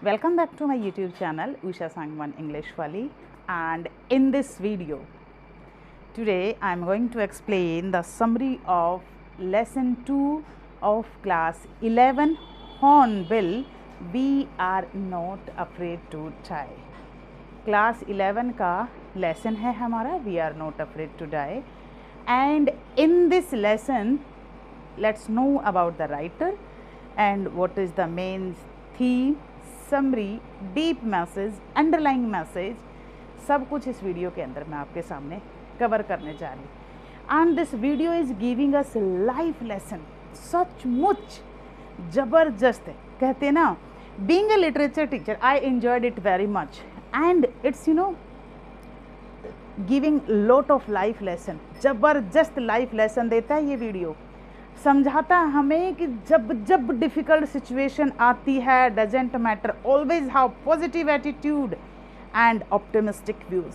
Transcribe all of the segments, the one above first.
Welcome back to my YouTube channel Usha Sangwan English Wali, and in this video today I am going to explain the summary of lesson 2 of class 11 Hornbill. We are not afraid to die. Class 11 का lesson है हमारा We are not afraid to die, and in this lesson let's know about the writer and what is the main theme, summary, deep message, underlying message, सब कुछ इस video के अंदर मैं आपके सामने कवर करने जा रही हूँ. And this video is giving us life lesson. सचमुच ज़बरदस्त है. कहते ना, being a literature teacher I enjoyed it very much and it's giving lot of life lesson. ज़बरदस्त लाइफ लेसन देता है ये वीडियो. समझाता हमें कि जब जब डिफ़िकल्ट सिचुएशन आती है, doesn't matter, always have positive attitude and optimistic views.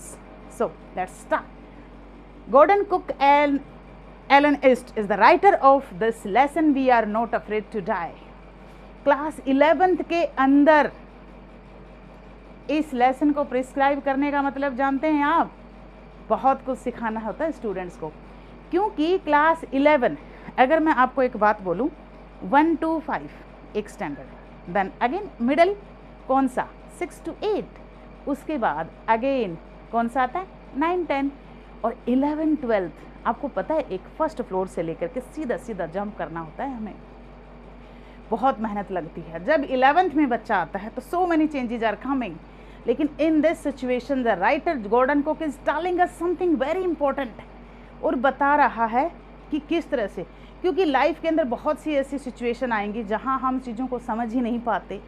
So let's start. Gordon Cook and Alan East is the writer of this lesson we are not afraid to die. Class 11th के अंदर इस lesson को prescribe करने का मतलब जानते हैं आप, बहुत कुछ सिखाना होता है स्टूडेंट्स को. क्योंकि क्लास 11, अगर मैं आपको एक बात बोलूं, 1 to 5 एक स्टैंडर्ड, देन अगेन मिडल कौन सा 6 to 8, उसके बाद अगेन कौन सा आता है 9, 10 और 11, 12. आपको पता है एक फर्स्ट फ्लोर से लेकर के सीधा सीधा जंप करना होता है, हमें बहुत मेहनत लगती है. जब 11th में बच्चा आता है तो so many changes are coming. लेकिन in this situation the writer Gordon Cook is telling us something very important, और बता रहा है कि किस तरह से, क्योंकि लाइफ के अंदर बहुत सी ऐसी सिचुएशन आएंगी जहां हम चीज़ों को समझ ही नहीं पाते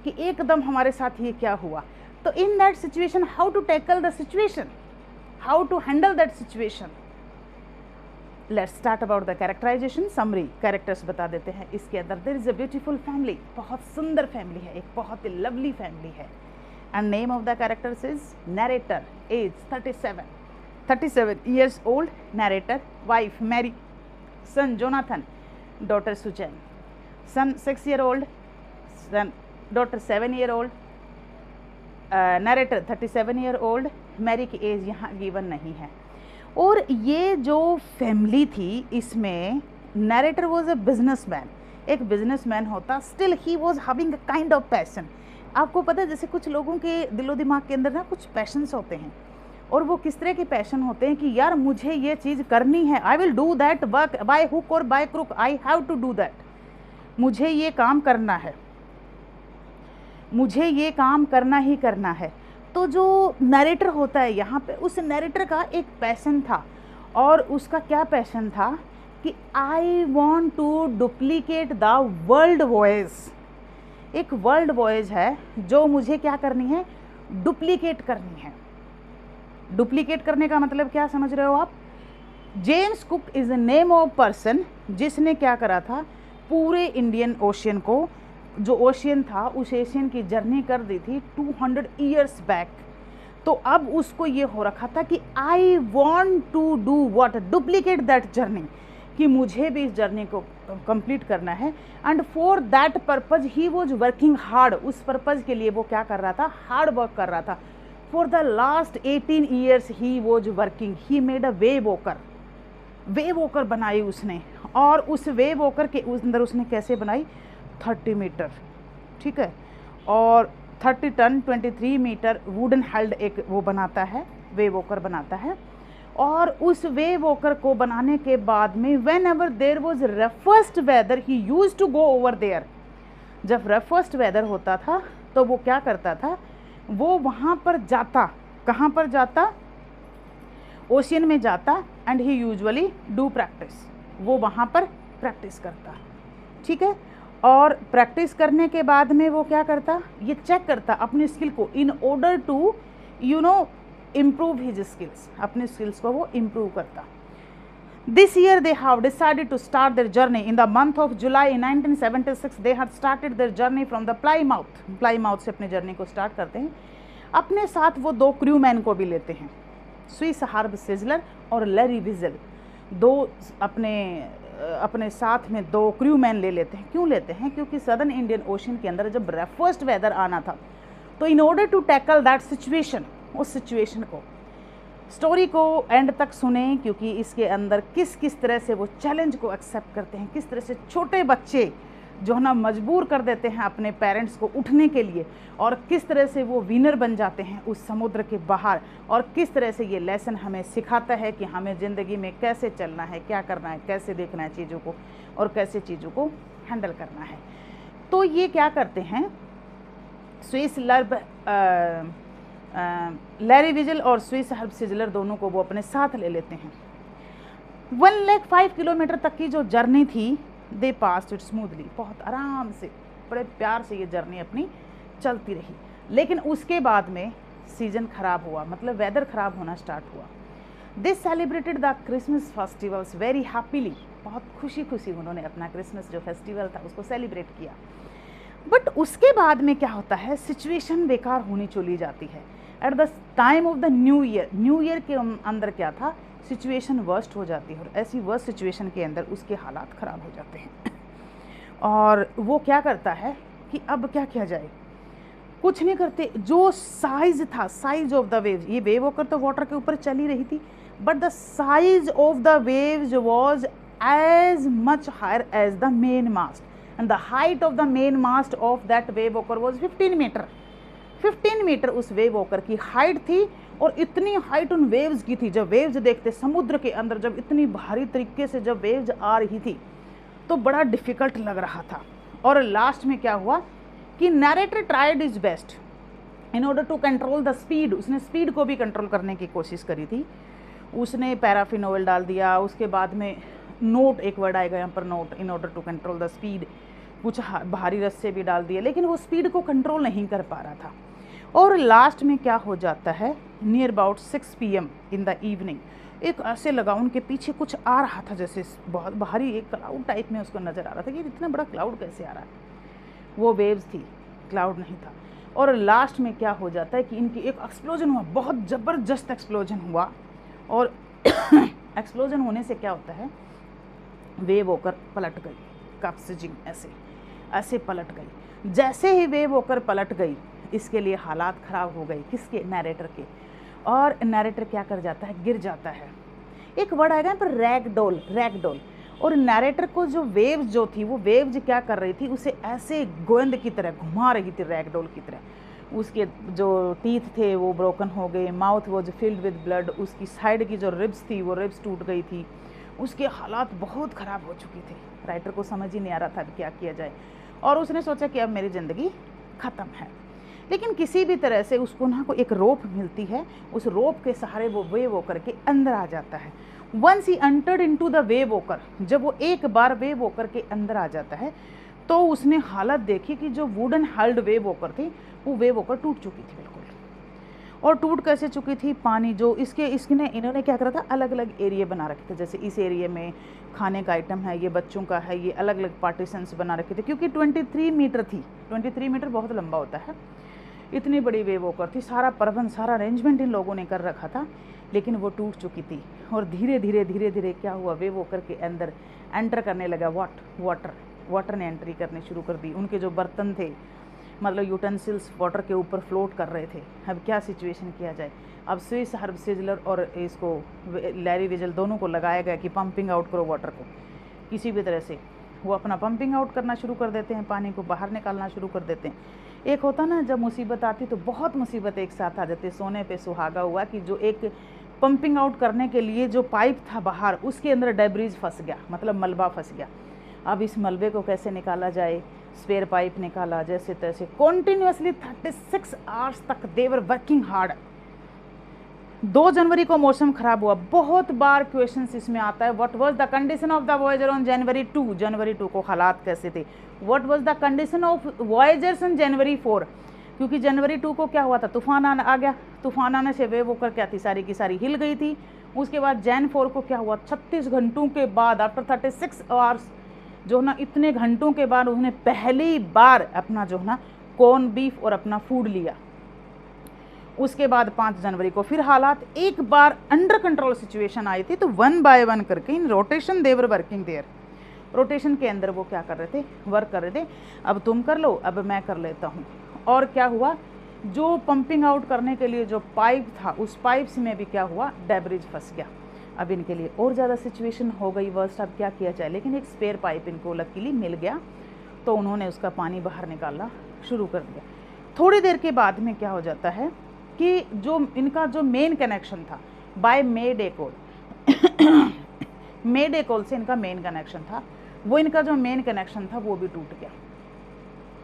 कि एकदम हमारे साथ ये क्या हुआ. तो in that situation how to tackle the situation, how to handle that situation. Let's start about the characterization. Summary characters बता देते हैं इसके अंदर. There is a beautiful family, बहुत सुंदर फैमिली है, एक बहुत ही लवली फैमिली है. And name of the characters is narrator, age 37 years old, narrator, wife Mary, son Jonathan, daughter Sujan, son 6-year-old, son daughter 7-year-old, narrator 37-year-old. Mary की age यहाँ given नहीं है. और ये जो फैमिली थी इसमें नरेटर वॉज अ बिजनेसमैन, एक बिजनेसमैन होता, still he was having a kind of passion. आपको पता है जैसे कुछ लोगों के दिलो दिमाग के अंदर ना कुछ पैशंस होते हैं, और वो किस तरह के पैशन होते हैं कि यार मुझे ये चीज़ करनी है, I will do that work by hook और by crook, I have to do that. मुझे ये काम करना है, मुझे ये काम करना ही करना है. तो जो नरेटर होता है यहाँ पे, उस नरेटर का एक पैशन था, और उसका क्या पैशन था कि I want to duplicate the world voyage. एक वर्ल्ड वॉइस है जो मुझे क्या करनी है, डुप्लीकेट करनी है. डुप्लीकेट करने का मतलब क्या समझ रहे हो आप. James cook is the name of person जिसने क्या करा था, पूरे इंडियन ओशियन को, जो ओशियन था उस एशियन की जर्नी कर दी थी 200 ईयर्स बैक. तो अब उसको ये हो रखा था कि I want to do what, duplicate that journey, कि मुझे भी इस जर्नी को कंप्लीट करना है. एंड फॉर दैट पर्पज़ ही वॉज वर्किंग हार्ड. उस पर्पज़ के लिए वो क्या कर रहा था, हार्ड वर्क कर रहा था. For the last 18 years he was working. He made a way walker बनाई उसने, और उस वे वॉकर के अंदर उसने कैसे बनाई, 30 मीटर, ठीक है, और 30 टन 23 मीटर वुडन हेल्ड एक वो बनाता है, वे वॉकर बनाता है. और उस वे वॉकर को बनाने के बाद में whenever there was roughest weather ही used to go over there. जब रफेस्ट वेदर होता था तो वो क्या करता था, वो वहाँ पर जाता. कहाँ पर जाता, ओशियन में जाता. And he usually do practice, वो वहाँ पर प्रैक्टिस करता, ठीक है. और प्रैक्टिस करने के बाद में वो क्या करता, ये चेक करता अपनी स्किल को, in order to improve his skills. अपने स्किल्स को वो इम्प्रूव करता. This year they have decided to start their journey. In the month of July in 1976 they had started their journey from the Plymouth. Plymouth से अपने journey को start करते हैं. अपने साथ वो 2 क्रू मैन को भी लेते हैं, स्विस हार्ब सिजलर और लैरी विजल. 2 अपने अपने साथ में 2 क्रू मैन ले लेते हैं। क्यों लेते हैं? क्योंकि सदर्न इंडियन ओशन के अंदर जब रफेस्ट वेदर आना था, तो in order to tackle that situation, उस सिचुएशन को, स्टोरी को एंड तक सुने, क्योंकि इसके अंदर किस किस तरह से वो चैलेंज को एक्सेप्ट करते हैं, किस तरह से छोटे बच्चे जो है ना मजबूर कर देते हैं अपने पेरेंट्स को उठने के लिए, और किस तरह से वो विनर बन जाते हैं उस समुद्र के बाहर, और किस तरह से ये लेसन हमें सिखाता है कि हमें ज़िंदगी में कैसे चलना है, क्या करना है, कैसे देखना है चीज़ों को, और कैसे चीज़ों को हैंडल करना है। तो ये क्या करते हैं, स्विस लैरी विजल और स्विस हर्ब सिजलर दोनों को वो अपने साथ ले लेते हैं। 105 किलोमीटर तक की जो जर्नी थी, दे पास्ड इट स्मूथली, बहुत आराम से, बड़े प्यार से ये जर्नी अपनी चलती रही। लेकिन उसके बाद में सीजन ख़राब हुआ, मतलब वेदर ख़राब होना स्टार्ट हुआ। दे celebrated the Christmas festivals very happily, बहुत खुशी खुशी उन्होंने अपना क्रिसमस जो फेस्टिवल था उसको सेलिब्रेट किया। बट उसके बाद में क्या होता है, सिचुएशन बेकार होनी चली जाती है। At the time of the new year के अंदर क्या था, सिचुएशन वर्स्ट हो जाती है, और ऐसी वर्स्ट सिचुएशन के अंदर उसके हालात ख़राब हो जाते हैं। और वो क्या करता है कि अब क्या किया जाए, कुछ नहीं करते। जो साइज़ था, साइज ऑफ द वेव्स, ये वेव होकर तो वाटर के ऊपर चली रही थी, but the size of the waves was as much higher as the main mast, and the height of the main mast of that Wavewalker was 15 meter. 15 meter उस Wavewalker की height थी, और इतनी height उन waves की थी, जब waves देखते समुद्र के अंदर, जब इतनी भारी तरीके से जब वेव्स आ रही थी, तो बड़ा डिफ़िकल्ट लग रहा था। और लास्ट में क्या हुआ कि narrator tried his best in order to control the speed, उसने स्पीड को भी कंट्रोल करने की कोशिश करी थी। उसने पैराफिन ऑयल डाल दिया, उसके बाद में नोट, एक वर्ड आएगा यहाँ पर note, in order to control the speed, कुछ भारी रस्से भी डाल दिए, लेकिन वो स्पीड को कंट्रोल नहीं कर पा रहा था। और लास्ट में क्या हो जाता है, near about 6 PM in the evening, एक ऐसे लगा उनके पीछे कुछ आ रहा था, जैसे बहुत भारी एक क्लाउड टाइप में उसको नज़र आ रहा था कि इतना बड़ा क्लाउड कैसे आ रहा है। वो वेव्स थी, क्लाउड नहीं था। और लास्ट में क्या हो जाता है कि इनकी एक एक्सप्लोजन हुआ, बहुत ज़बरदस्त एक्सप्लोजन हुआ। और एक्सप्लोजन होने से क्या होता है, वेव होकर पलट गई, कप्सिजिंग ऐसे ऐसे पलट गई। जैसे ही वेव होकर पलट गई, इसके लिए हालात ख़राब हो गए, किसके, नैरेटर के। और नैरेटर क्या कर जाता है, गिर जाता है। एक वर्ड आएगा यहाँ पर रैगडोल, रैगडोल। और नैरेटर को जो वेव्स जो थी, वो वेव्स क्या कर रही थी, उसे ऐसे गोंद की तरह घुमा रही थी, रैगडोल की तरह। उसके जो टीथ थे वो ब्रोकन हो गए, mouth was filled with blood, उसकी साइड की जो रिब्स थी वो रिब्स टूट गई थी, उसके हालात बहुत ख़राब हो चुके थे। राइटर को समझ ही नहीं आ रहा था क्या किया जाए, और उसने सोचा कि अब मेरी ज़िंदगी ख़त्म है। लेकिन किसी भी तरह से उसको ना को एक रोप मिलती है, उस रोप के सहारे वो वेव वॉकर के अंदर आ जाता है। वंस ही entered into the wave walker, जब वो एक बार वेव वॉकर के अंदर आ जाता है, तो उसने हालत देखी कि जो वुडन हल्ड वेव वॉकर थी, वो वेव वॉकर टूट चुकी थी बिल्कुल। और टूट कैसे चुकी थी, पानी जो इसने इन्होंने क्या करा था, अलग अलग एरिया बना रखे थे। जैसे इस एरिया में खाने का आइटम है, ये बच्चों का है, ये अलग अलग पार्टीशंस बना रखे थे, क्योंकि 23 मीटर थी। 23 मीटर बहुत लंबा होता है, इतनी बड़ी वेव वॉकर थी। सारा प्रबंध, सारा अरेंजमेंट इन लोगों ने कर रखा था, लेकिन वो टूट चुकी थी। और धीरे धीरे क्या हुआ, वेव वॉकर के अंदर एंटर करने लगा वाटर ने एंट्री करनी शुरू कर दी। उनके जो बर्तन थे, मतलब यूटेंसिल्स, वाटर के ऊपर फ्लोट कर रहे थे। अब क्या सिचुएशन किया जाए, अब स्विस हर्ब सिजलर और इसको लैरी विजल दोनों को लगाया गया कि पंपिंग आउट करो वाटर को किसी भी तरह से। वो अपना पंपिंग आउट करना शुरू कर देते हैं, पानी को बाहर निकालना शुरू कर देते हैं। एक होता ना, जब मुसीबत आती तो बहुत मुसीबत एक साथ आ जाती। सोने पे सुहागा हुआ कि जो एक पंपिंग आउट करने के लिए जो पाइप था बाहर, उसके अंदर डेब्रीज फंस गया, मतलब मलबा फंस गया। अब इस मलबे को कैसे निकाला जाए, स्पेयर पाइप निकाला, जैसे तैसे कॉन्टिन्यूसली 36 आवर्स तक देवर वर्किंग हार्ड। 2 जनवरी को मौसम खराब हुआ। बहुत बार क्वेश्चंस इसमें आता है, what was the condition of the voyager on January 2 को हालात कैसे थे। What was the condition of voyagers on January 4, क्योंकि जनवरी 2 को क्या हुआ था, तूफान आ गया। तूफान आने से वेव वॉकर क्या थी, सारी की सारी हिल गई थी। उसके बाद जैन 4 को क्या हुआ, 36 घंटों के बाद, आफ्टर 36 आवर्स जो ना, इतने घंटों के बाद उन्होंने पहली बार अपना जो है ना कॉर्न बीफ और अपना फूड लिया। उसके बाद 5 जनवरी को फिर हालात एक बार अंडर कंट्रोल सिचुएशन आई थी। तो 1 बाय 1 करके in rotation they were working there. Rotation के अंदर वो क्या कर रहे थे, वर्क कर रहे थे। अब तुम कर लो, अब मैं कर लेता हूँ। और क्या हुआ, जो पंपिंग आउट करने के लिए जो पाइप था, उस पाइप्स में भी क्या हुआ, डेब्रिज फंस गया। अब इनके लिए और ज़्यादा सिचुएशन हो गई वर्स्ट। अब क्या किया जाए, लेकिन एक स्पेयर पाइप इनको लकीली मिल गया, तो उन्होंने उसका पानी बाहर निकालना शुरू कर दिया। थोड़ी देर के बाद में क्या हो जाता है कि जो इनका जो मेन कनेक्शन था बाय मेडे कोल मेडे कोल से इनका मेन कनेक्शन था, वो इनका जो मेन कनेक्शन था वो भी टूट गया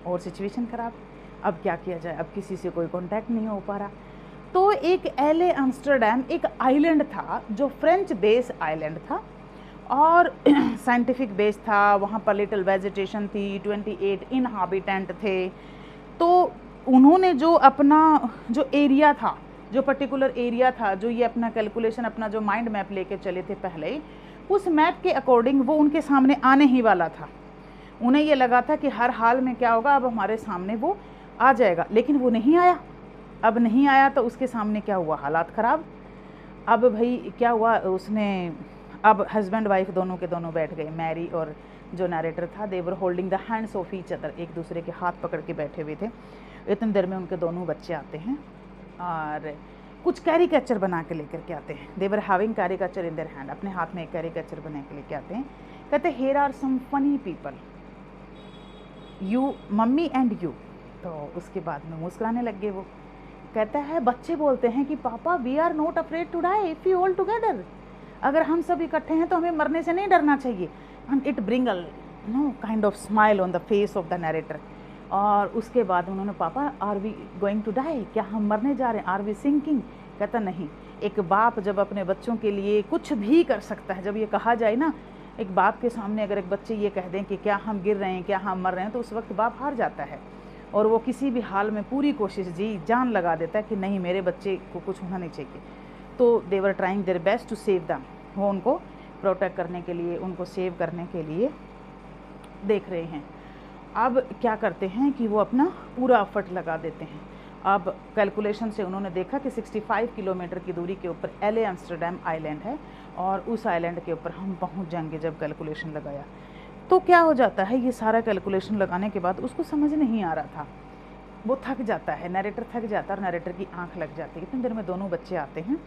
और सिचुएशन ख़राब। अब क्या किया जाए, अब किसी से कोई कांटेक्ट नहीं हो पा रहा। तो एक एले एम्स्टर्डम एक आइलैंड था जो फ्रेंच बेस आइलैंड था और साइंटिफिक बेस था, वहाँ पर लिटिल वेजिटेशन थी, 28 इनहाबिटेंट थे। तो उन्होंने जो अपना जो एरिया था, जो पर्टिकुलर एरिया था, जो ये अपना कैलकुलेशन, अपना जो माइंड मैप लेके चले थे पहले, उस मैप के अकॉर्डिंग वो उनके सामने आने ही वाला था। उन्हें ये लगा था कि हर हाल में क्या होगा, अब हमारे सामने वो आ जाएगा, लेकिन वो नहीं आया। अब नहीं आया तो उसके सामने क्या हुआ, हालात ख़राब। अब भाई क्या हुआ, उसने अब हस्बैंड वाइफ दोनों के दोनों बैठ गए, मैरी और जो नरेटर था, they were holding the hands of each other, एक दूसरे के हाथ पकड़ के बैठे हुए थे। इतनी देर में उनके दोनों बच्चे आते हैं और कुछ कैरिकेचर बना के लेकर के आते हैं। They were having caricature in their hand, अपने हाथ में एक कैरिकेचर बना के लेके आते हैं। कहते here are some funny people, you mummy and you. तो उसके बाद में मुस्कुराने लग गए वो। कहता है, बच्चे बोलते हैं कि पापा we are not afraid to die if you all together, अगर हम सब इकट्ठे हैं तो हमें मरने से नहीं डरना चाहिए। And it bring a kind of smile on the face of the narrator. और उसके बाद उन्होंने, पापा are we going to die, क्या हम मरने जा रहे हैं, आर वी सिंकिंग। कहता नहीं, एक बाप जब अपने बच्चों के लिए कुछ भी कर सकता है, जब ये कहा जाए ना, एक बाप के सामने अगर एक बच्चे ये कह दें कि क्या हम गिर रहे हैं, क्या हम मर रहे हैं, तो उस वक्त बाप हार जाता है और वो किसी भी हाल में पूरी कोशिश जी जान लगा देता है कि नहीं, मेरे बच्चे को कुछ होना नहीं चाहिए। तो they were trying their best to save them, वो उनको प्रोटेक्ट करने के लिए, उनको सेव करने के लिए देख रहे हैं। अब क्या करते हैं कि वो अपना पूरा एफर्ट लगा देते हैं। अब कैलकुलेशन से उन्होंने देखा कि 65 किलोमीटर की दूरी के ऊपर एले एम्स्टर्डम आइलैंड है और उस आइलैंड के ऊपर हम पहुंच जाएंगे। जब कैलकुलेशन लगाया तो क्या हो जाता है, ये सारा कैलकुलेशन लगाने के बाद उसको समझ नहीं आ रहा था, वो थक जाता है, नरेटर थक जाता है और नरेटर की आंख लग जाती है। इतनी देर में दोनों बच्चे आते हैं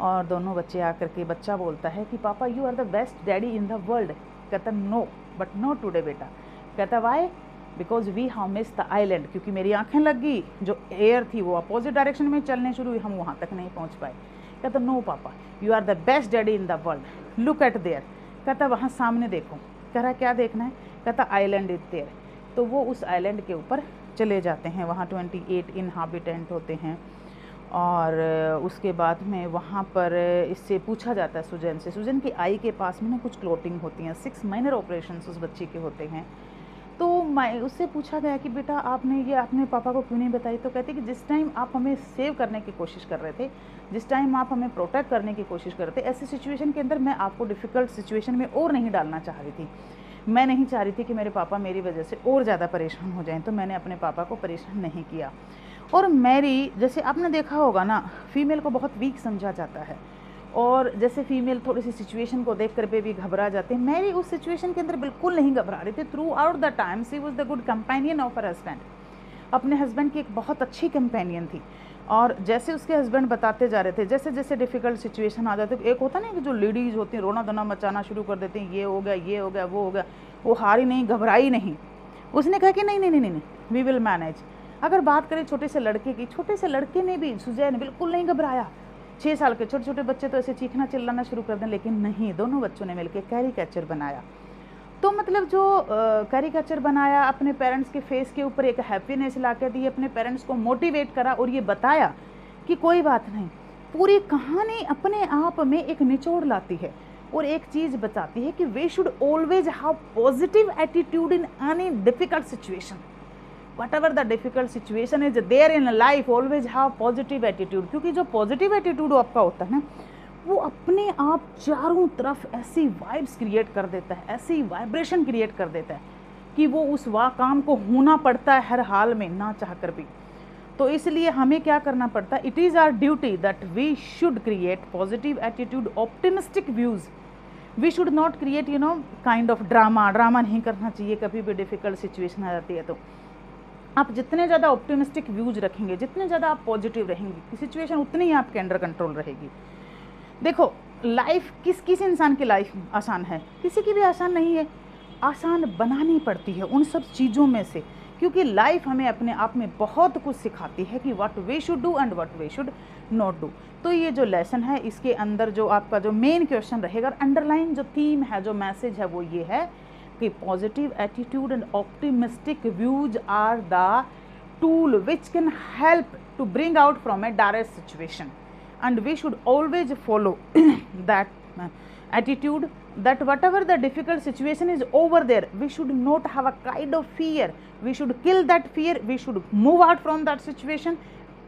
और दोनों बच्चे आकर के बच्चा बोलता है कि पापा you are the best daddy in the world. कहता नो, बट नॉट टुडे बेटा। कहता why, because we have miss the island, क्योंकि मेरी आंखें लग गई, जो एयर थी वो अपोजिट डायरेक्शन में चलने शुरू हुई, हम वहाँ तक नहीं पहुँच पाए। कहता नो पापा, you are the best daddy in the world, look at there. कहता वहाँ सामने देखो। कह रहा क्या देखना है? कहता आइलैंड इज देयर। तो वो उस आइलैंड के ऊपर चले जाते हैं, वहाँ 28 इनहाबिटेंट होते हैं और उसके बाद में वहाँ पर इससे पूछा जाता है सुजन से। सुजन की आई के पास में ना कुछ क्लोटिंग होती हैं, 6 माइनर ऑपरेशंस उस बच्चे के होते हैं। तो मैं उससे पूछा गया कि बेटा आपने ये अपने पापा को क्यों नहीं बताई? तो कहते कि जिस टाइम आप हमें सेव करने की कोशिश कर रहे थे, जिस टाइम आप हमें प्रोटेक्ट करने की कोशिश कर रहे थे, ऐसी सिचुएशन के अंदर मैं आपको डिफ़िकल्ट सिचुएशन में और नहीं डालना चाह रही थी। मैं नहीं चाह रही थी कि मेरे पापा मेरी वजह से और ज़्यादा परेशान हो जाएं, तो मैंने अपने पापा को परेशान नहीं किया। और मैरी, जैसे आपने देखा होगा ना, फीमेल को बहुत वीक समझा जाता है और जैसे फीमेल थोड़ी सी सिचुएशन को देख कर पे भी घबरा जाते हैं, मैरी उस सिचुएशन के अंदर बिल्कुल नहीं घबरा रही थी। Through out the time she was the good companion of her husband, अपने हस्बैंड की एक बहुत अच्छी कंपेनियन थी। और जैसे उसके हस्बैंड बताते जा रहे थे, जैसे जैसे डिफ़िकल्ट सिचुएशन आ जाते, एक होता ना कि जो लेडीज़ होती हैं रोना धोना मचाना शुरू कर देती हैं, ये हो गया, ये हो गया, वो हो गया, वो हारी नहीं, घबराई नहीं। उसने कहा कि नहीं नहीं नहीं नहीं, वी विल मैनेज। अगर बात करें छोटे से लड़के की, छोटे से लड़के ने भी, सुजय ने बिल्कुल नहीं घबराया। 6 साल के छोटे छोटे बच्चे तो ऐसे चीखना चिल्लाना शुरू कर दें, लेकिन नहीं, दोनों बच्चों ने मिलकर कैरिकेचर बनाया। तो मतलब जो कैरिकेचर बनाया, अपने पेरेंट्स के फेस के ऊपर एक हैप्पीनेस ला के दी, अपने पेरेंट्स को मोटिवेट करा और ये बताया कि कोई बात नहीं। पूरी कहानी अपने आप में एक निचोड़ लाती है और एक चीज़ बताती है कि we should always have positive attitude in any difficult situation. whatever the difficult situation is there in life, always have positive attitude। क्योंकि जो पॉजिटिव एटीट्यूड आपका होता है ना, वो अपने आप चारों तरफ ऐसी वाइब्स क्रिएट कर देता है, ऐसी वाइब्रेशन क्रिएट कर देता है कि वो उस काम को होना पड़ता है हर हाल में, ना चाह कर भी। तो इसलिए हमें क्या करना पड़ता है, it is our duty that we should create positive attitude, optimistic views. We should not create kind of drama नहीं करना चाहिए कभी भी डिफ़िकल्ट सिचुएशन आ जाती है तो। आप जितने ज़्यादा ऑप्टिमिस्टिक व्यूज रखेंगे, जितने ज़्यादा आप पॉजिटिव रहेंगे, सिचुएशन उतनी ही आपके अंडर कंट्रोल रहेगी। देखो लाइफ किस इंसान की लाइफ आसान है? किसी की भी आसान नहीं है, आसान बनानी पड़ती है उन सब चीज़ों में से, क्योंकि लाइफ हमें अपने आप में बहुत कुछ सिखाती है कि what we should do and what we should not do. तो ये जो लेसन है इसके अंदर जो आपका जो मेन क्वेश्चन रहेगा, अंडरलाइन जो थीम है, जो मैसेज है वो ये है कि positive attitude and optimistic views are the tool which can help to bring out from a direct situation, and we should always follow that attitude that whatever the difficult situation is over there, we should not have a kind of fear, we should kill that fear, we should move out from that situation,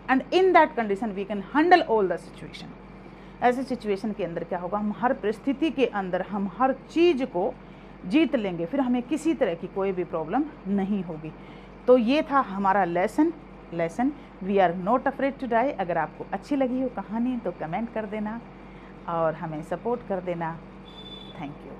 and in that condition we can handle all the situation। ऐसे situation के अंदर क्या होगा, हम हर परिस्थिति के अंदर हम हर चीज़ को जीत लेंगे, फिर हमें किसी तरह की कोई भी प्रॉब्लम नहीं होगी। तो ये था हमारा lesson we are not afraid to die. अगर आपको अच्छी लगी हो कहानी तो कमेंट कर देना और हमें सपोर्ट कर देना। Thank you.